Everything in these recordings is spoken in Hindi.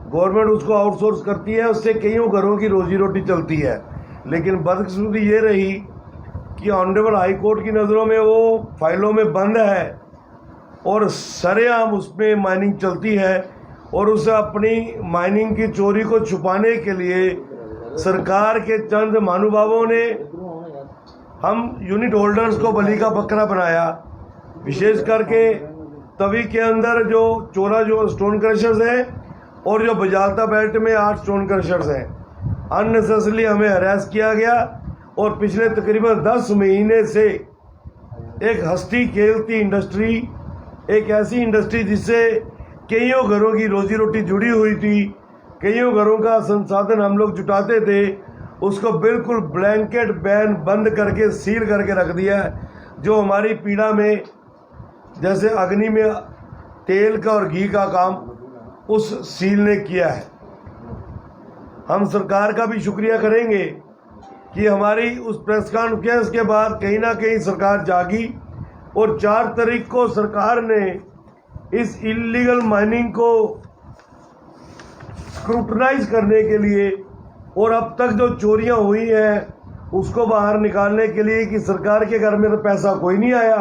गवर्नमेंट उसको आउटसोर्स करती है, उससे कईयों घरों की रोजी रोटी चलती है। लेकिन बदकिस्मती ये रही कि ऑनरेबल हाई कोर्ट की नज़रों में वो फाइलों में बंद है और सरेआम उसमें माइनिंग चलती है, और उसे अपनी माइनिंग की चोरी को छुपाने के लिए सरकार के चंद महानुभावों ने हम यूनिट होल्डर्स को बलि का बकरा बनाया। विशेष करके तवी के अंदर जो 14 जो स्टोन क्रशर्स हैं और जो बजालता बेल्ट में 8 स्टोन क्रशर्स हैं, अननेसेसरली हमें हरास किया गया। और पिछले तकरीबन 10 महीने से एक हंसती खेलती इंडस्ट्री, एक ऐसी इंडस्ट्री जिससे कईयों घरों की रोजी रोटी जुड़ी हुई थी, कईयों घरों का संसाधन हम लोग जुटाते थे, उसको बिल्कुल ब्लैंकेट बैन बंद करके सील करके रख दिया है। जो हमारी पीड़ा में जैसे अग्नि में तेल का और घी का काम उस सील ने किया है। हम सरकार का भी शुक्रिया करेंगे कि हमारी उस प्रेस कॉन्फ्रेंस के बाद कहीं ना कहीं सरकार जागी और 4 तारीख को सरकार ने इस इलीगल माइनिंग को स्क्रूटनाइज करने के लिए और अब तक जो चोरियां हुई हैं उसको बाहर निकालने के लिए कि सरकार के घर में तो पैसा कोई नहीं आया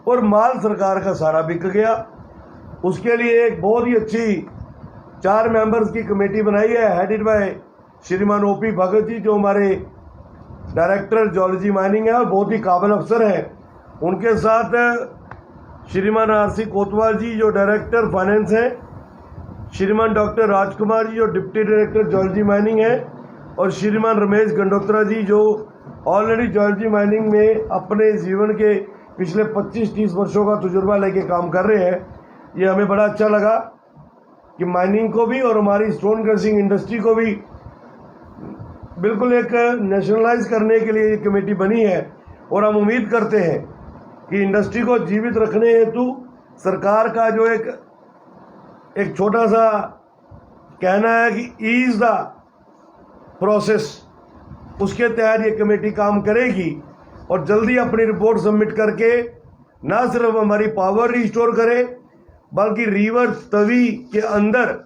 और माल सरकार का सारा बिक गया, उसके लिए एक बहुत ही अच्छी 4 मेंबर्स की कमेटी बनाई है, हेडेड बाय श्रीमान ओपी भगत जी, जो हमारे डायरेक्टर जियोलॉजी माइनिंग है और बहुत ही काबिल अफसर हैं। उनके साथ श्रीमान आरसी कोतवाल जी जो डायरेक्टर फाइनेंस हैं, श्रीमान डॉक्टर राजकुमार जी जो डिप्टी डायरेक्टर जियोलॉजी माइनिंग है, और श्रीमान रमेश गंडोत्रा जी जो ऑलरेडी जियोलॉजी माइनिंग में अपने जीवन के पिछले 25-30 वर्षों का तजुर्बा लेके काम कर रहे हैं। ये हमें बड़ा अच्छा लगा कि माइनिंग को भी और हमारी स्टोन क्रशिंग इंडस्ट्री को भी बिल्कुल एक नेशनलाइज करने के लिए ये कमेटी बनी है। और हम उम्मीद करते हैं कि इंडस्ट्री को जीवित रखने हेतु सरकार का जो एक छोटा सा कहना है कि ईज द प्रोसेस, उसके तहत ये कमेटी काम करेगी और जल्दी अपनी रिपोर्ट सबमिट करके ना सिर्फ हमारी पावर रिस्टोर करे बल्कि रिवर तवी के अंदर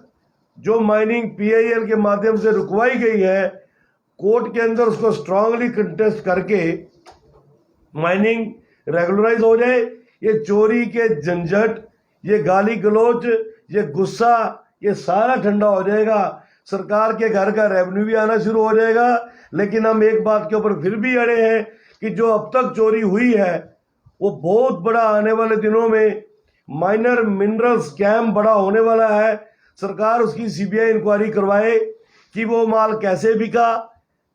जो माइनिंग PIL के माध्यम से रुकवाई गई है, कोर्ट के अंदर उसको स्ट्रांगली कंटेस्ट करके माइनिंग रेगुलराइज हो जाए। ये चोरी के झंझट, ये गाली गलोच, ये गुस्सा, ये सारा ठंडा हो जाएगा। सरकार के घर का रेवेन्यू भी आना शुरू हो जाएगा। लेकिन हम एक बात के ऊपर फिर भी अड़े हैं कि जो अब तक चोरी हुई है वो बहुत बड़ा आने वाले दिनों में माइनर मिनरल स्कैम बड़ा होने वाला है। सरकार उसकी CBI इंक्वायरी करवाए कि वो माल कैसे बिका,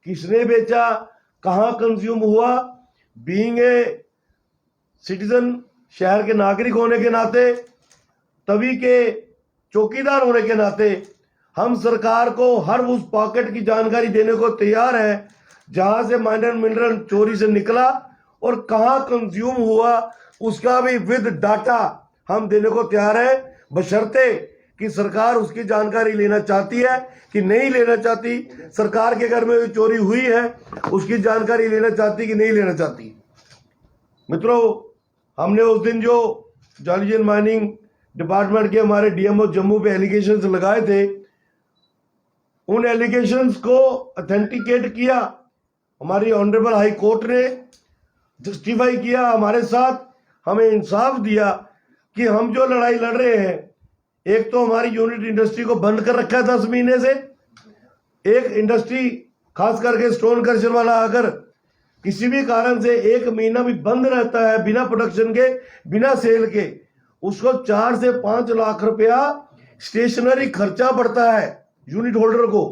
किसने बेचा, कहाँ कंज्यूम हुआ। बीइंग ए सिटीजन, शहर के नागरिक होने के नाते, तभी के चौकीदार होने के नाते हम सरकार को हर उस पॉकेट की जानकारी देने को तैयार हैं जहां से माइनर मिनरल चोरी से निकला और कहां कंज्यूम हुआ, उसका भी विद डाटा हम देने को तैयार है, बशर्ते कि सरकार उसकी जानकारी लेना चाहती है कि नहीं लेना चाहती। सरकार के घर में जो चोरी हुई है उसकी जानकारी लेना चाहती कि नहीं लेना चाहती। मित्रों, हमने उस दिन जो जियोलॉजी एंड माइनिंग डिपार्टमेंट के हमारे DMO जम्मू पे एलिगेशंस लगाए थे, उन एलिगेशंस को ऑथेंटिकेट किया हमारी ऑनरेबल हाई कोर्ट ने, जस्टिफाई किया हमारे साथ, हमें इंसाफ दिया कि हम जो लड़ाई लड़ रहे हैं, एक तो हमारी यूनिट इंडस्ट्री को बंद कर रखा है 10 महीने से। एक इंडस्ट्री खास करके स्टोन क्रशर वाला अगर किसी भी कारण से 1 महीना भी बंद रहता है बिना प्रोडक्शन के, बिना सेल के, उसको 4 से 5 लाख रुपया स्टेशनरी खर्चा पड़ता है यूनिट होल्डर को।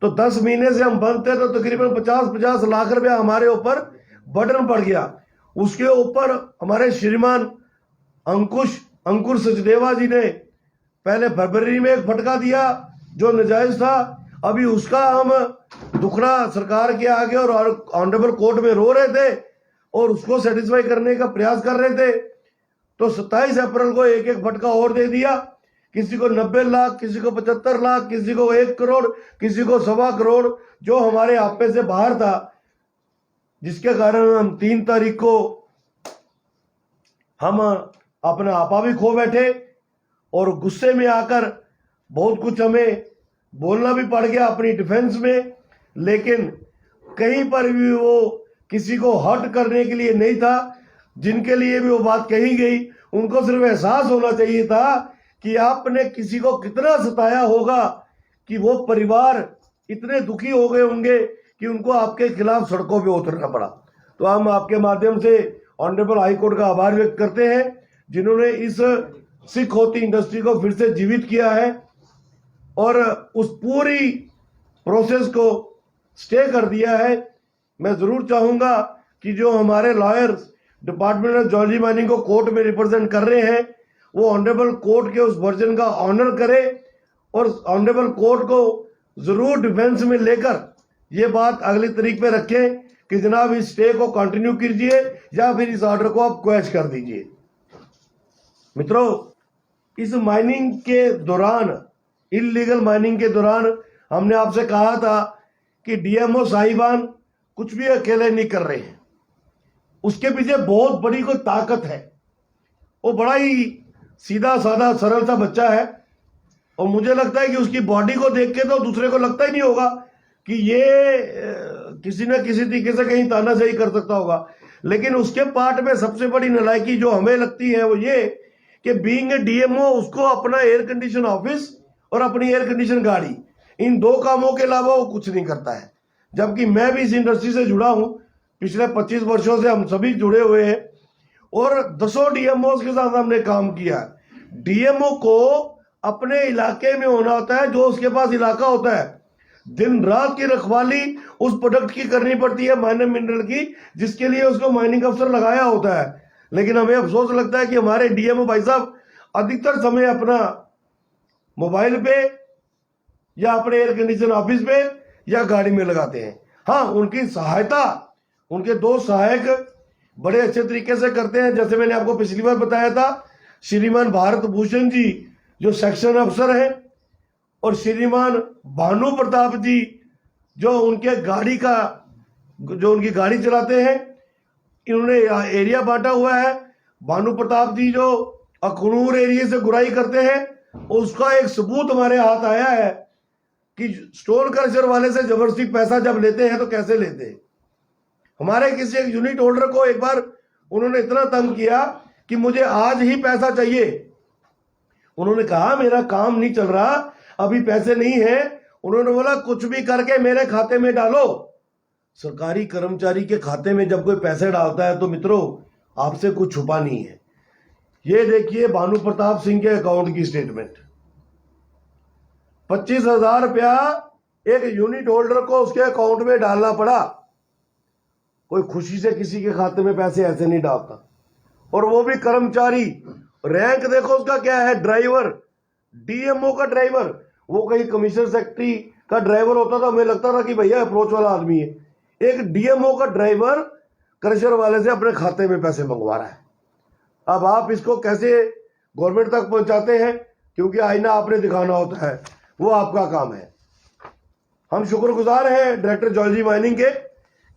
तो 10 महीने से हम बंद थे तो तकरीबन 50 लाख रुपया हमारे ऊपर बर्डन पड़ गया। उसके ऊपर हमारे श्रीमान अंकुर सचदेवा जी ने पहले फरवरी में एक फटका दिया जो नाजायज था, अभी उसका हम दुखड़ा सरकार के आगे और ऑनरेबल कोर्ट में रो रहे थे और उसको सेटिस्फाई करने का प्रयास कर रहे थे। तो 27 अप्रैल को एक फटका और दे दिया, किसी को 90 लाख, किसी को 75 लाख, किसी को 1 करोड़, किसी को 1.25 करोड़, जो हमारे आपे से बाहर था, जिसके कारण हम 3 तारीख को हम अपना आपा भी खो बैठे और गुस्से में आकर बहुत कुछ हमें बोलना भी पड़ गया अपनी डिफेंस में, लेकिन कहीं पर भी वो किसी को हर्ट करने के लिए नहीं था। जिनके लिए भी वो बात कही गई उनको सिर्फ एहसास होना चाहिए था कि आपने किसी को कितना सताया होगा कि वो परिवार इतने दुखी हो गए होंगे कि उनको आपके खिलाफ सड़कों पे उतरना पड़ा। तो हम आपके माध्यम से ऑनरेबल हाई कोर्ट का आभार व्यक्त करते हैं जिन्होंने इस सिख होती इंडस्ट्री को फिर से जीवित किया है और उस पूरी प्रोसेस को स्टे कर दिया है। मैं जरूर चाहूंगा कि जो हमारे लॉयर्स डिपार्टमेंट ऑफ ज्योलॉजी माइनिंग को कोर्ट में रिप्रेजेंट कर रहे हैं वो ऑनरेबल कोर्ट के उस वर्जन का ऑनर करे और ऑनरेबल कोर्ट को जरूर डिफेंस में लेकर ये बात अगली तारीख पे रखें कि जनाब इस स्टे को कंटिन्यू कीजिए या फिर इस ऑर्डर को आप क्वैश कर दीजिए। मित्रों, इस माइनिंग के दौरान, इलीगल माइनिंग के दौरान हमने आपसे कहा था कि डीएमओ साहिबान कुछ भी अकेले नहीं कर रहे हैं, उसके पीछे बहुत बड़ी कोई ताकत है। वो बड़ा ही सीधा साधा सरल सा बच्चा है और मुझे लगता है कि उसकी बॉडी को देख के तो दूसरे को लगता ही नहीं होगा कि ये किसी न किसी तरीके से कहीं तानाशाही कर सकता होगा। लेकिन उसके पार्ट में सबसे बड़ी नालायकी जो हमें लगती है वो ये कि बीइंग ए डीएमओ उसको अपना एयर कंडीशन ऑफिस और अपनी एयर कंडीशन गाड़ी, इन दो कामों के अलावा वो कुछ नहीं करता है। जबकि मैं भी इस इंडस्ट्री से जुड़ा हूं, पिछले 25 वर्षों से हम सभी जुड़े हुए हैं और दसों डीएमओ के साथ हमने काम किया। डीएमओ को अपने इलाके में होना होता है, जो उसके पास इलाका होता है। दिन रात की रखवाली उस प्रोडक्ट की करनी पड़ती है, माइनर मिनरल की, जिसके लिए उसको माइनिंग अफसर लगाया होता है। लेकिन हमें अफसोस लगता है कि हमारे डीएमओ भाई साहब अधिकतर समय अपना मोबाइल पे या अपने एयर कंडीशन ऑफिस पे या गाड़ी में लगाते हैं। हाँ, उनकी सहायता उनके दो सहायक बड़े अच्छे तरीके से करते हैं। जैसे मैंने आपको पिछली बार बताया था, श्रीमान भारत भूषण जी जो सेक्शन अफसर हैं और श्रीमान भानु प्रताप जी जो उनके गाड़ी का जो उनकी गाड़ी चलाते हैं, इन्होंने एरिया बांटा हुआ है। भानु प्रताप जी जो अखनूर एरिया से गुराई करते हैं, उसका एक सबूत हमारे हाथ आया है कि स्टोन क्रशर वाले से जबरदस्ती पैसा जब लेते हैं तो कैसे लेते हैं। हमारे किसी एक यूनिट होल्डर को एक बार उन्होंने इतना तंग किया कि मुझे आज ही पैसा चाहिए। उन्होंने कहा मेरा काम नहीं चल रहा, अभी पैसे नहीं है। उन्होंने बोला कुछ भी करके मेरे खाते में डालो। सरकारी कर्मचारी के खाते में जब कोई पैसे डालता है तो मित्रों आपसे कुछ छुपा नहीं है। ये देखिए भानु प्रताप सिंह के अकाउंट की स्टेटमेंट, 25,000 रुपया एक यूनिट होल्डर को उसके अकाउंट में डालना पड़ा। कोई खुशी से किसी के खाते में पैसे ऐसे नहीं डालता, और वो भी कर्मचारी। रैंक देखो उसका क्या है, ड्राइवर, डीएमओ का ड्राइवर। वो कहीं कमिश्नर सेक्रेटरी का ड्राइवर होता था, हमें लगता था कि भैया अप्रोच वाला आदमी है। एक डीएमओ का ड्राइवर क्रशर वाले से अपने खाते में पैसे मंगवा रहा है। अब आप इसको कैसे गवर्नमेंट तक पहुंचाते हैं, क्योंकि आईना आपने दिखाना होता है, वो आपका काम है। हम शुक्रगुजार हैं डायरेक्टर ज्योलॉजी माइनिंग के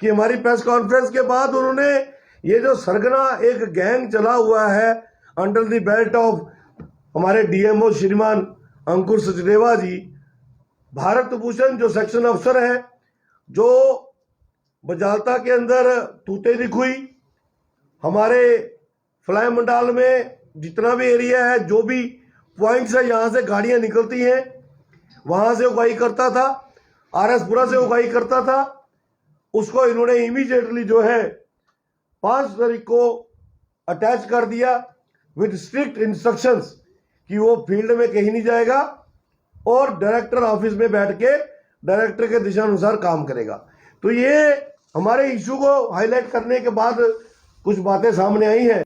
कि हमारी प्रेस कॉन्फ्रेंस के बाद उन्होंने ये जो सरगना एक गैंग चला हुआ है अंडर द बेल्ट ऑफ हमारे डीएमओ श्रीमान अंकुर सचदेवा जी, भारत भूषण जो सेक्शन अफसर है, जो बजालता के अंदर तूते दिखुई, हमारे फ्लाई मंडाल में जितना भी एरिया है, जो भी पॉइंट्स है यहाँ से गाड़ियां निकलती हैं, वहां से उगाई करता था, आरएसपुरा से उगाई करता था। उसको इन्होंने इमीडिएटली जो है 5 तारीख को अटैच कर दिया विद स्ट्रिक्ट इंस्ट्रक्शंस कि वो फील्ड में कहीं नहीं जाएगा और डायरेक्टर ऑफिस में बैठ के डायरेक्टर के दिशा अनुसार काम करेगा। तो ये हमारे इशू को हाईलाइट करने के बाद कुछ बातें सामने आई हैं।